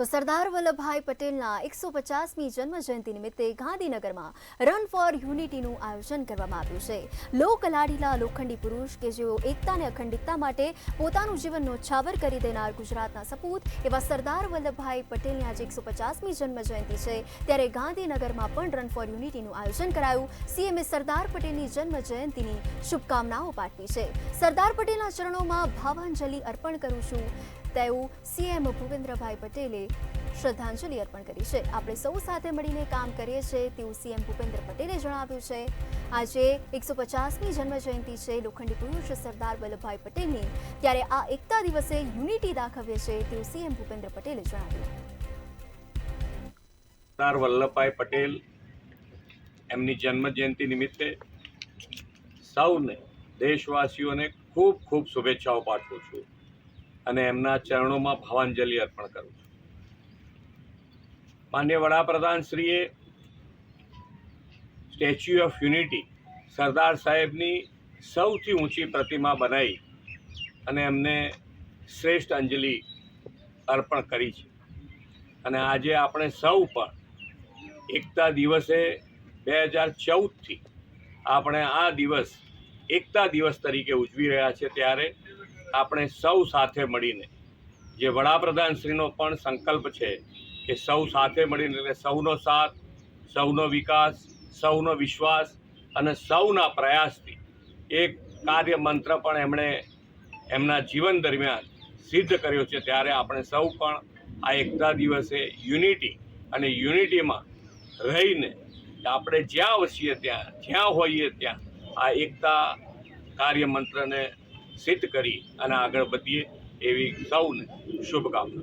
તો સરદાર વલ્લભભાઈ પટેલના 150મી જન્મજયંતિ નિમિત્તે ગાંધીનગરમાં રન ફોર યુનિટીનું આયોજન કરવામાં આવ્યું છે। લોકલાડીલા લોખંડી પુરુષ કે જેઓ એકતા અને અખંડિતતા માટે પોતાનું જીવન ન્યોછાવર કરી દેનાર ગુજરાતના સપૂત એવા સરદાર વલ્લભભાઈ પટેલની આજે 150મી જન્મજયંતિ છે, ત્યારે ગાંધીનગરમાં પણ રન ફોર યુનિટીનું આયોજન કરાયું। સીએમએ સરદાર પટેલની જન્મજયંતિની શુભકામનાઓ પાઠવી છે। સરદાર પટેલના ચરણોમાં ભાવાંજલિ અર્પણ કરું છું તેવું સીએમ ભૂપેન્દ્રભાઈ પટેલે શ્રદ્ધાંજલિ અર્પણ કરી છે। આપણે સૌ સાથે મળીને કામ કરીએ છીએ તેવું સીએમ ભૂપેન્દ્ર પટેલે જણાવ્યું છે। આજે 150મી જન્મજયંતિ છે લોખંડી પુરુષ સરદાર વલ્લભભાઈ પટેલની, ત્યારે આ એકતા દિવસે યુનિટી દાખવીએ છે તેવું સીએમ ભૂપેન્દ્ર પટેલે જણાવ્યું। સરદાર વલ્લભભાઈ પટેલ એમની જન્મજયંતિ નિમિત્તે સૌને દેશવાસીઓને ખૂબ ખૂબ શુભેચ્છાઓ પાઠવું છું અને એમના ચરણોમાં ભાવાંજલિ અર્પણ કરું છું। માનનીય વડાપ્રધાનશ્રીએ સ્ટેચ્યુ ઓફ યુનિટી સરદાર સાહેબની સૌથી ઊંચી પ્રતિમા બનાવી અને એમને શ્રેષ્ઠ અંજલિ અર્પણ કરી છે અને આજે આપણે સૌ પણ એકતા દિવસે 2014થી આપણે આ દિવસ એકતા દિવસ તરીકે ઉજવી રહ્યા છે, ત્યારે આપણે સૌ સાથે મળીને જે વડાપ્રધાનશ્રીનો પણ સંકલ્પ છે કે સૌ સાથે મળીને, એટલે સૌનો સાથ, સૌનો વિકાસ, સૌનો વિશ્વાસ અને સૌના પ્રયાસથી એક કાર્ય મંત્ર પણ એમણે એમના જીવન દરમિયાન સિદ્ધ કર્યો છે। ત્યારે આપણે સૌ પણ આ એકતા દિવસે યુનિટી અને યુનિટીમાં રહીને આપણે જ્યાં વસીએ ત્યાં, જ્યાં હોઈએ ત્યાં આ એકતા કાર્ય મંત્રને સિદ્ધ કરી અને આગળ વધીએ એવી સૌને શુભકામના।